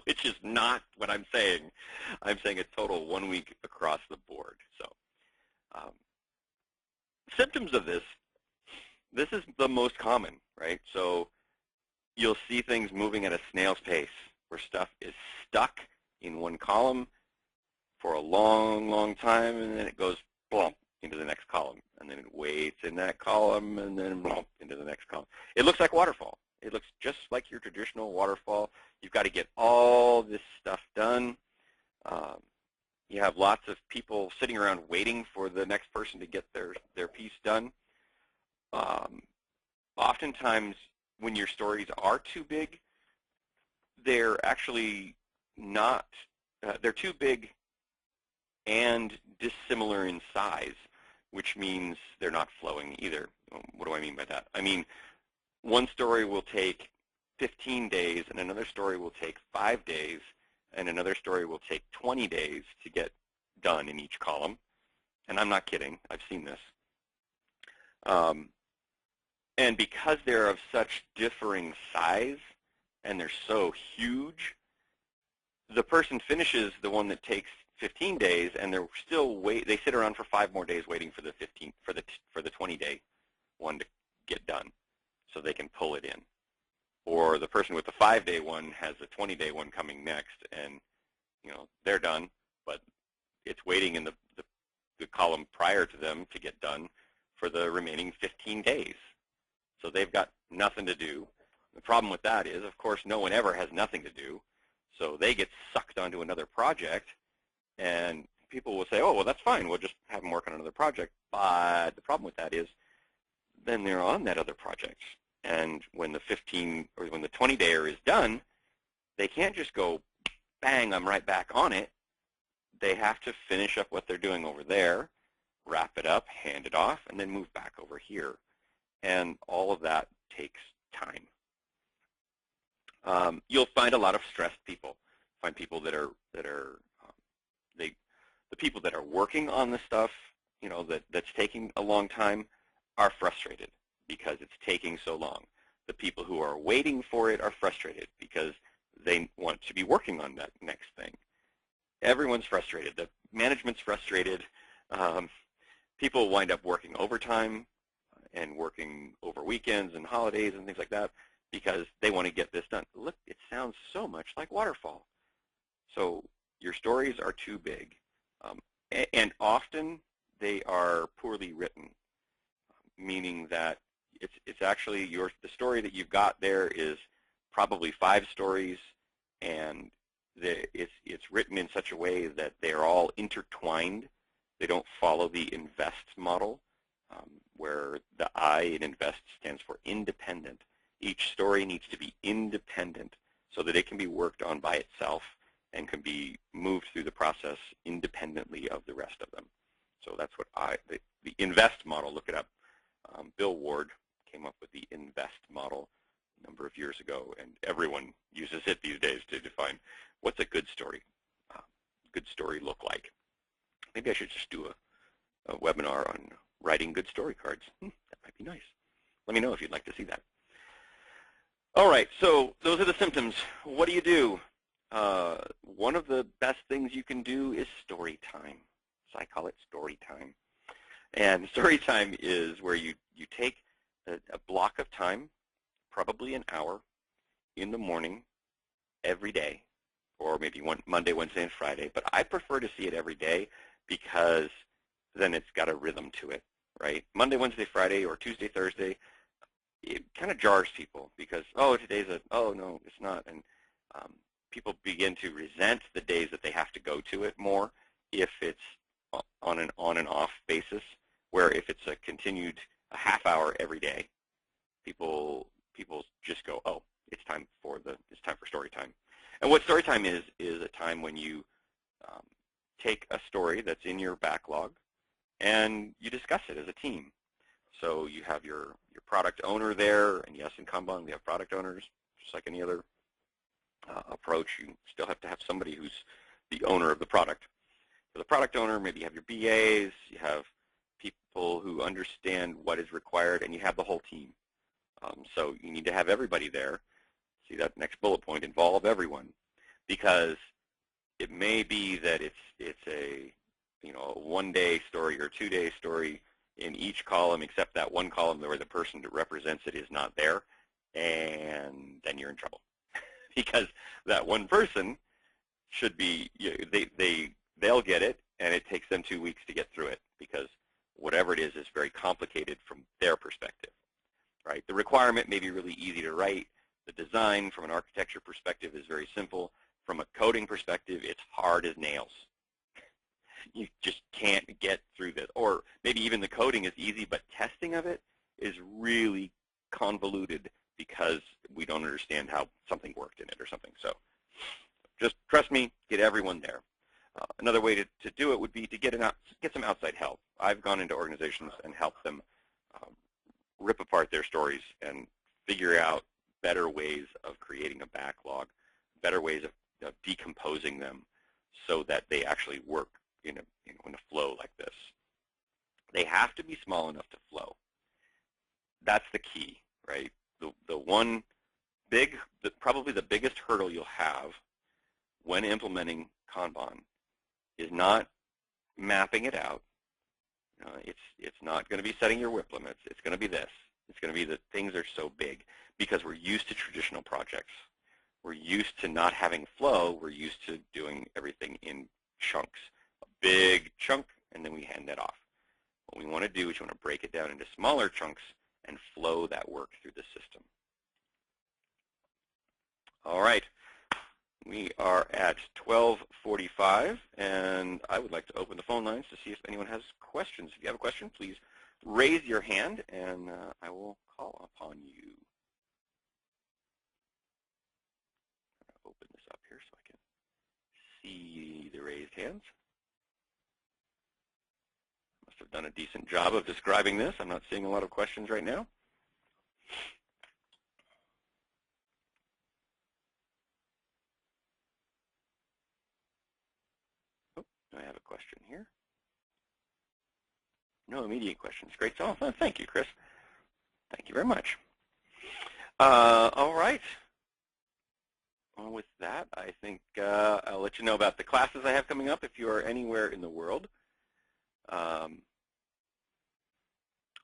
which is not what I'm saying. I'm saying a total 1 week across the board. So symptoms of this is the most common, right? So you'll see things moving at a snail's pace, where stuff is stuck in one column for a long time, and then it goes blump into the next column, and then it waits in that column, and then blump into the next column. It looks like waterfall. It looks just like your traditional waterfall. You've got to get all this stuff done. You have lots of people sitting around waiting for the next person to get their piece done. Oftentimes, when your stories are too big, they're actually not, they're too big and dissimilar in size, which means they're not flowing either. What do I mean by that? I mean, one story will take 15 days, and another story will take 5 days, and another story will take 20 days to get done in each column. And I'm not kidding. I've seen this. And because they're of such differing size, and they're so huge, the person finishes the one that takes 15 days, and they're still they sit around for 5 more days waiting for the 20-day one to get done, so they can pull it in. Or the person with the 5-day one has a 20-day one coming next, and they're done, but it's waiting in the column prior to them to get done for the remaining 15 days. So they've got nothing to do. The problem with that is, of course, no one ever has nothing to do, so they get sucked onto another project, and people will say, oh, well, that's fine, we'll just have them work on another project. But the problem with that is then they're on that other project, and when the 20-dayer is done, they can't just go, bang, I'm right back on it. They have to finish up what they're doing over there, wrap it up, hand it off, and then move back over here. And all of that takes time. You'll find a lot of stressed people. Find people that are the people that are working on the stuff, that's taking a long time, are frustrated because it's taking so long. The people who are waiting for it are frustrated because they want to be working on that next thing. Everyone's frustrated. The management's frustrated. People wind up working overtime and working over weekends and holidays and things like that because they want to get this done. Look, it sounds so much like waterfall. So your stories are too big. And often they are poorly written, meaning that it's actually the story that you've got there is probably 5 stories, and it's written in such a way that they're all intertwined. They don't follow the INVEST model, where the I in INVEST stands for independent. Each story needs to be independent so that it can be worked on by itself and can be moved through the process independently of the rest of them. So that's what the INVEST model, look it up. Bill Ward came up with the INVEST model a number of years ago, and everyone uses it these days to define what's a good story look like. Maybe I should just do a webinar on writing good story cards. That might be nice. Let me know if you'd like to see that. All right, so those are the symptoms. What do you do? One of the best things you can do is story time. So I call it story time. And story time is where you take a block of time, probably an hour, in the morning, every day, or maybe Monday, Wednesday, and Friday. But I prefer to see it every day because then it's got a rhythm to it, right? Monday, Wednesday, Friday, or Tuesday, Thursday, it kind of jars people because, oh, oh, no, it's not. And people begin to resent the days that they have to go to it more if it's on an on and off basis, where if it's a continued half hour every day, people just go, oh, it's time for story time. And what story time is a time when you take a story that's in your backlog and you discuss it as a team. So you have your product owner there, and yes, in Kanban we have product owners, just like any other approach. You still have to have somebody who's the owner of the product. For the product owner, maybe you have your BAs, you have people who understand what is required, and you have the whole team. So you need to have everybody there. See that next bullet point, involve everyone, because it may be that it's a a one-day story or two-day story in each column, except that one column where the person that represents it is not there, and then you're in trouble because that one person should be they'll get it, and it takes them 2 weeks to get through it because whatever it is very complicated from their perspective, right? The requirement may be really easy to write. The design from an architecture perspective is very simple. From a coding perspective, it's hard as nails. You just can't get through this. Or maybe even the coding is easy, but testing of it is really convoluted because we don't understand how something worked in it or something. So just trust me, get everyone there. Another way to do it would be to get some outside help. I've gone into organizations and helped them rip apart their stories and figure out better ways of creating a backlog, better ways of decomposing them so that they actually work in a flow like this. They have to be small enough to flow. That's the key, right? The one probably the biggest hurdle you'll have when implementing Kanban is not mapping it out. It's not going to be setting your WIP limits. It's going to be this. It's going to be that things are so big because we're used to traditional projects. We're used to not having flow. We're used to doing everything in chunks. A big chunk, and then we hand that off. What we want to do is we want to break it down into smaller chunks and flow that work through the system. All right. We are at 12:45, and I would like to open the phone lines to see if anyone has questions. If you have a question, please raise your hand, and I will call upon you. I'll open this up here so I can see the raised hands. Must have done a decent job of describing this. I'm not seeing a lot of questions right now. I have a question here. No immediate questions. Great. Oh, thank you, Chris. Thank you very much. All right. Well, with that, I think I'll let you know about the classes I have coming up if you are anywhere in the world. I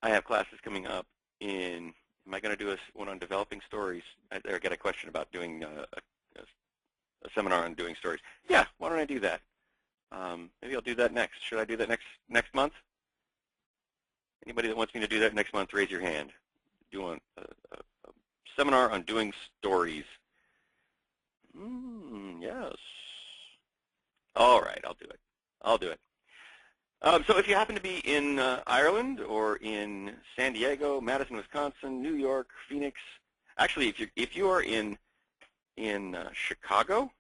have classes coming up in, am I going to do one on developing stories? I got a question about doing a seminar on doing stories. Yeah, why don't I do that? Maybe I'll do that next. Should I do that next month? Anybody that wants me to do that next month, raise your hand. Do a seminar on doing stories. Yes. All right, I'll do it. I'll do it. So if you happen to be in Ireland or in San Diego, Madison, Wisconsin, New York, Phoenix, actually, if you are in Chicago,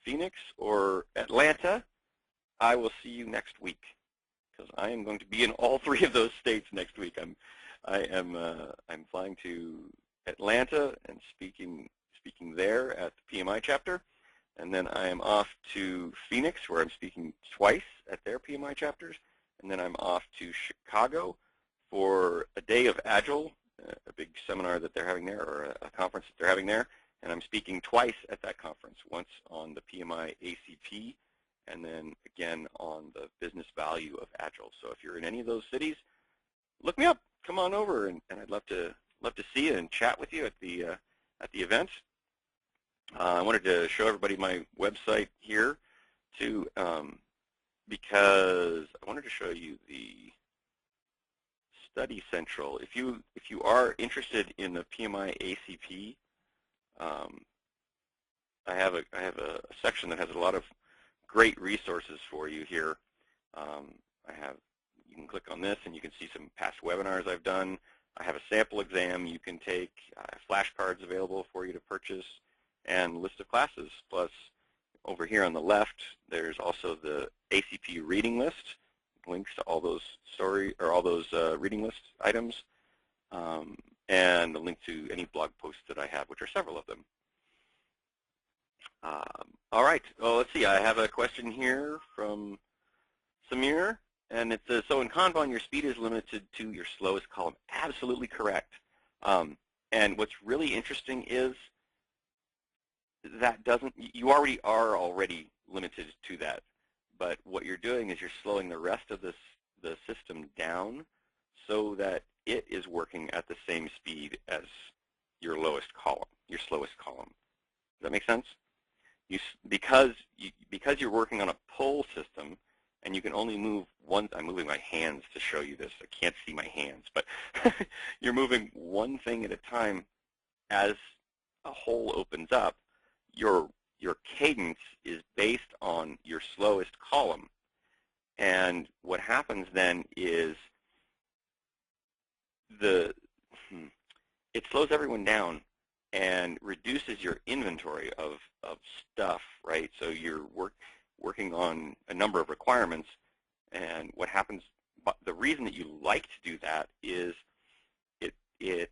Phoenix, or Atlanta, I will see you next week because I am going to be in all three of those states next week. I'm flying to Atlanta and speaking there at the PMI chapter, and then I am off to Phoenix where I'm speaking twice at their PMI chapters, and then I'm off to Chicago for a day of Agile, a big seminar that they're having there, or a conference that they're having there, and I'm speaking twice at that conference, once on the PMI ACP, and then again on the business value of Agile. So if you're in any of those cities, look me up. Come on over, and I'd love to see you and chat with you at the event. I wanted to show everybody my website here too, because I wanted to show you the Study Central. If you are interested in the PMI ACP, I have a section that has a lot of great resources for you here. You can click on this and you can see some past webinars I've done. I have a sample exam you can take, flashcards available for you to purchase, and list of classes. Plus, over here on the left, there's also the ACP reading list, links to all those reading list items, and a link to any blog posts that I have, which are several of them. All right, well, let's see. I have a question here from Samir, and it says, so in Kanban, your speed is limited to your slowest column. Absolutely correct. And what's really interesting is that you already are limited to that. But what you're doing is you're slowing the rest of the system down so that it is working at the same speed as your slowest column. Does that make sense? Because you're working on a pull system, and you can only move one. I'm moving my hands to show you this. I can't see my hands, but you're moving one thing at a time. As a hole opens up, your cadence is based on your slowest column. And what happens then is it slows everyone down and reduces your inventory of stuff, right? So you're working on a number of requirements, and what happens, the reason that you like to do that is it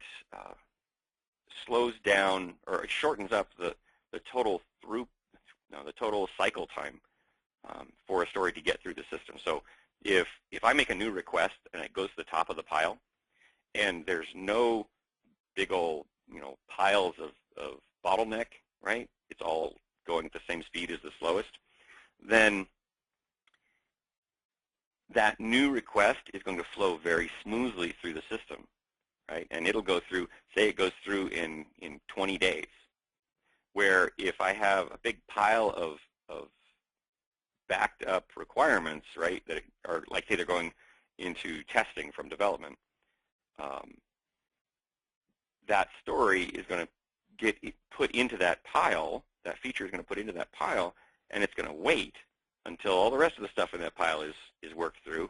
slows down, or it shortens up the total the total cycle time for a story to get through the system. So if I make a new request and it goes to the top of the pile, and there's no big old piles of bottleneck, right? It's all going at the same speed as the slowest. Then that new request is going to flow very smoothly through the system, right? And it'll go through, say it goes through in 20 days, where if I have a big pile of backed up requirements, right, that are, like, say they're going into testing from development, that story is going to get put into that pile, that feature is going to put into that pile, and it's going to wait until all the rest of the stuff in that pile is worked through,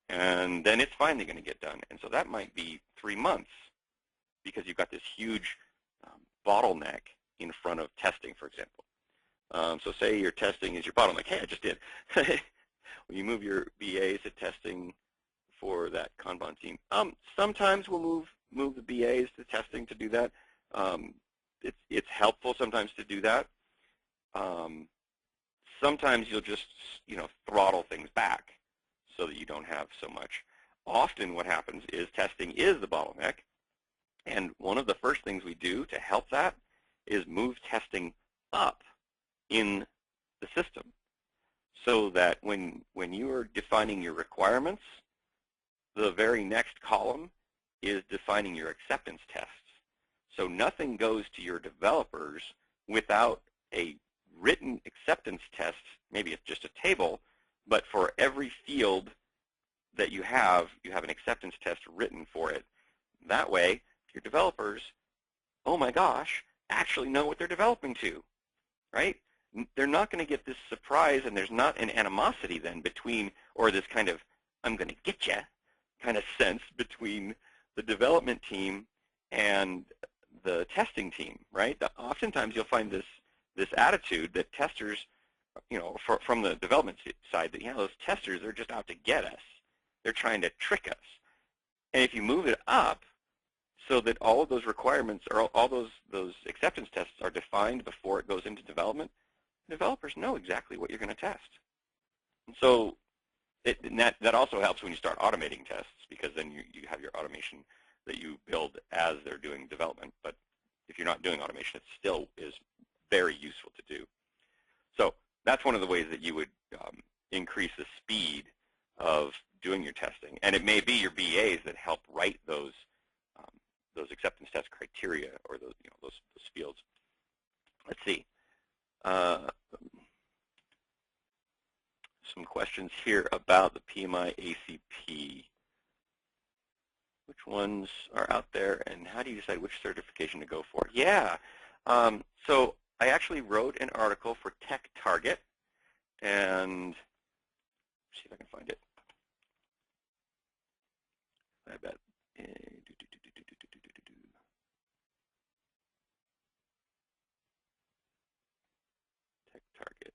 and then it's finally going to get done. And so that might be 3 months because you've got this huge bottleneck in front of testing, for example. So say your testing is your bottleneck. Hey, I just did. When you move your BAs to testing for that Kanban team, sometimes we'll move the BAs to testing to do that. It's helpful sometimes to do that. Sometimes you'll just throttle things back so that you don't have so much. Often what happens is testing is the bottleneck, and one of the first things we do to help that is move testing up in the system, so that when you are defining your requirements, the very next column is defining your acceptance tests. So nothing goes to your developers without a written acceptance test. Maybe it's just a table, but for every field that you have an acceptance test written for it. That way, your developers, oh my gosh, actually know what they're developing to, right? They're not going to get this surprise, and there's not an animosity then between, or this kind of, I'm going to get you kind of sense between the development team and the testing team, right? Oftentimes you'll find this attitude that testers, from the development side, that those testers are just out to get us. They're trying to trick us. And if you move it up so that all of those requirements, or all those acceptance tests are defined before it goes into development, developers know exactly what you're going to test. And so that also helps when you start automating tests, because then you have your automation that you build as they're doing development. But if you're not doing automation, it still is very useful to do. So that's one of the ways that you would increase the speed of doing your testing. And it may be your BAs that help write those acceptance test criteria, or those fields. Let's see. Some questions here about the PMI ACP. Which ones are out there, and how do you decide which certification to go for? Yeah. So I actually wrote an article for Tech Target, and see if I can find it. I bet. Tech Target.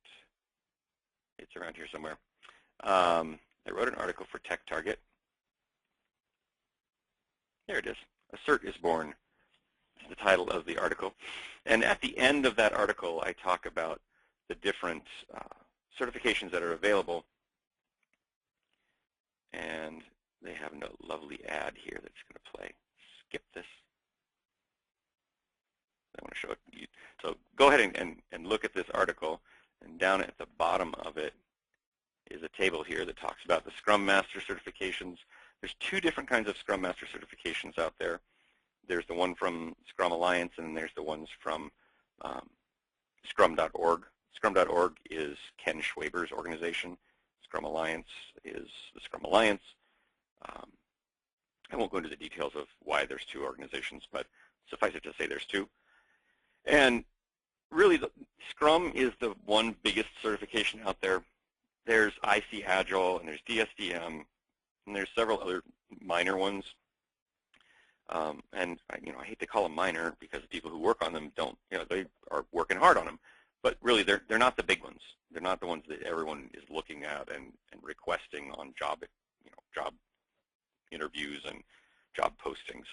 It's around here somewhere. I wrote an article for Tech Target. There it is. A Cert is Born is the title of the article. And at the end of that article, I talk about the different certifications that are available. And they have a lovely ad here that's going to play. Skip this. I want to show it to you. So go ahead and look at this article. And down at the bottom of it is a table here that talks about the Scrum Master certifications. There's two different kinds of Scrum Master certifications out there. There's the one from Scrum Alliance, and then there's the ones from Scrum.org. Scrum.org is Ken Schwaber's organization. Scrum Alliance is the Scrum Alliance. I won't go into the details of why there's two organizations, but suffice it to say there's two. And really, Scrum is the one biggest certification out there. There's IC Agile, and there's DSDM, and there's several other minor ones. And I hate to call them minor because the people who work on them don't, they are working hard on them. But really, they're not the big ones. They're not the ones that everyone is looking at and requesting on job interviews and job postings.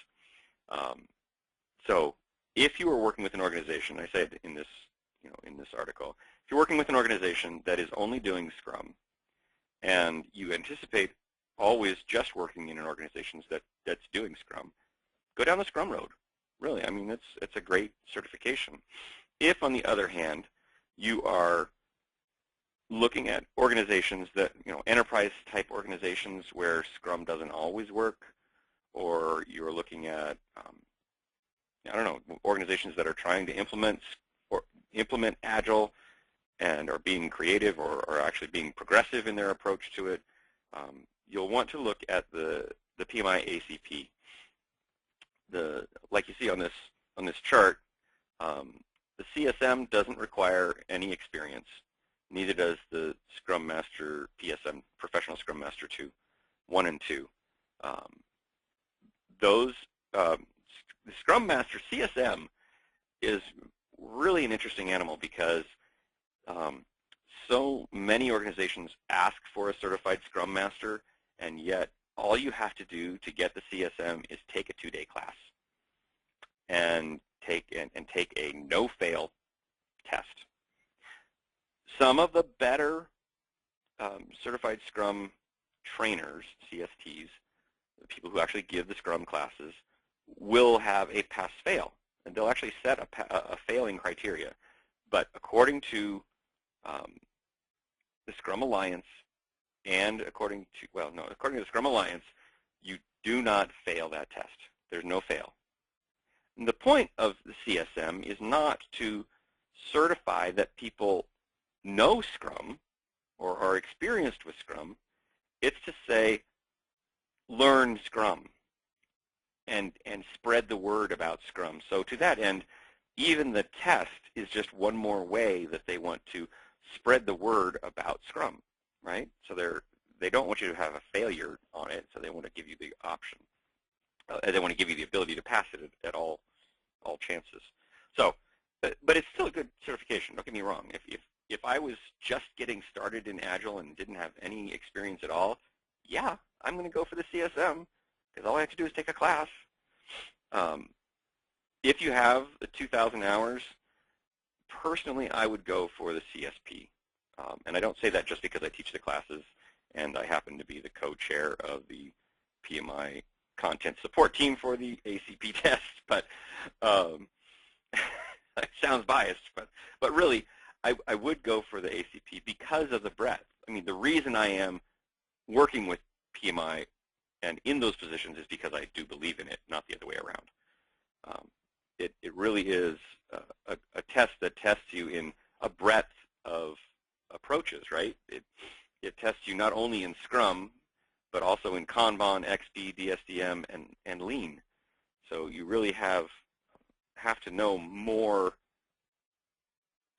So if you are working with an organization, I said in this article, if you're working with an organization that is only doing Scrum, and you anticipate always just working in an organization that's doing Scrum, go down the Scrum road. Really, I mean, it's a great certification. If, on the other hand, you are looking at organizations that, enterprise-type organizations where Scrum doesn't always work, or you're looking at, organizations that are trying to implement Agile and are being creative or are actually being progressive in their approach to it, you'll want to look at the PMI ACP. Like you see on this chart, the CSM doesn't require any experience. Neither does the Scrum Master PSM, Professional Scrum Master 1 and 2. The Scrum Master CSM is really an interesting animal because so many organizations ask for a certified Scrum Master, and yet all you have to do to get the CSM is take a 2-day class and take a no-fail test. Some of the better certified Scrum trainers, CSTs, the people who actually give the Scrum classes, will have a pass-fail, and they'll actually set a failing criteria. But according to the Scrum Alliance, and according to the Scrum Alliance, you do not fail that test. There's no fail. And the point of the CSM is not to certify that people know Scrum or are experienced with Scrum. It's to say, learn Scrum and spread the word about Scrum. So to that end, even the test is just one more way that they want to spread the word about Scrum, right? So they don't want you to have a failure on it, so they want to give you the option. They want to give you the ability to pass it at all chances. So, but it's still a good certification. Don't get me wrong. If I was just getting started in Agile and didn't have any experience at all, yeah, I'm going to go for the CSM because all I have to do is take a class. If you have the 2,000 hours, personally, I would go for the CSP. And I don't say that just because I teach the classes and I happen to be the co-chair of the PMI content support team for the ACP test, but it sounds biased, but really, I would go for the ACP because of the breadth. I mean, the reason I am working with PMI and in those positions is because I do believe in it, not the other way around. It really is a test that tests you in a breadth of approaches, right? It tests you not only in Scrum, but also in Kanban, XP, DSDM, and Lean. So you really have to know more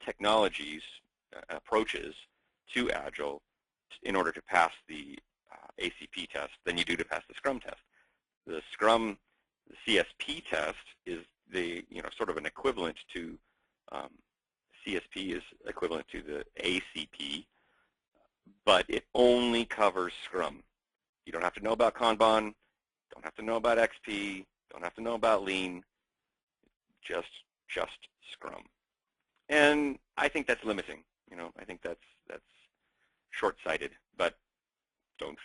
technologies, approaches to Agile in order to pass the ACP test than you do to pass the Scrum test. The CSP test is sort of an equivalent to, CSP is equivalent to the ACP, but it only covers Scrum. You don't have to know about Kanban, don't have to know about XP, don't have to know about Lean, just Scrum. And I think that's limiting. I think that's short-sighted, but don't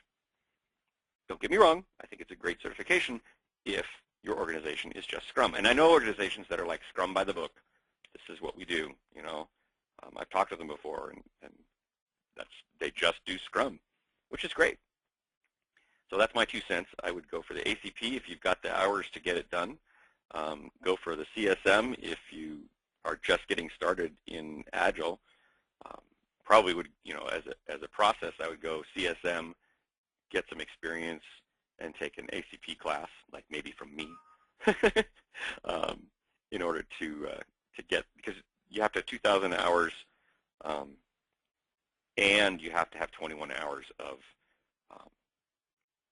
get me wrong. I think it's a great certification if your organization is just Scrum. And I know organizations that are like Scrum by the book. This is what we do. I've talked to them before, and they just do Scrum, which is great. So that's my 2 cents. I would go for the ACP if you've got the hours to get it done. Go for the CSM if you are just getting started in Agile. Probably would, as a process, I would go CSM, get some experience, and take an ACP class, like maybe from me, in order to get, because you have to have 2,000 hours, and you have to have 21 hours of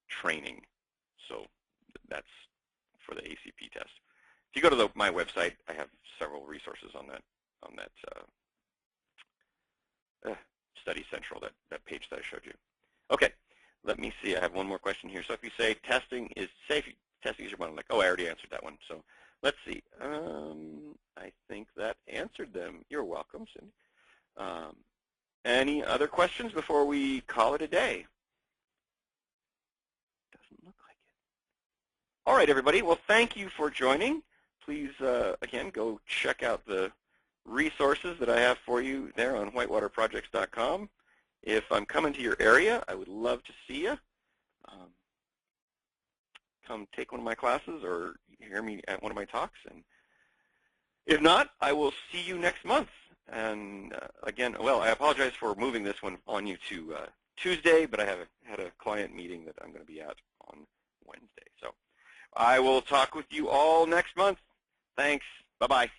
training. So that's for the ACP test. If you go to my website, I have several resources on that Study Central, that page that I showed you. Okay, let me see. I have one more question here. So if you say testing is safe, testing is your one. I'm like, oh, I already answered that one. So let's see. I think that answered them. You're welcome, Cindy. Any other questions before we call it a day? Doesn't look like it. All right, everybody. Well, thank you for joining. Please, again, go check out the resources that I have for you there on whitewaterprojects.com. If I'm coming to your area, I would love to see you. Come take one of my classes or hear me at one of my talks. And if not, I will see you next month. And again, well, I apologize for moving this one on you to Tuesday, but I had a client meeting that I'm going to be at on Wednesday. So I will talk with you all next month. Thanks. Bye-bye.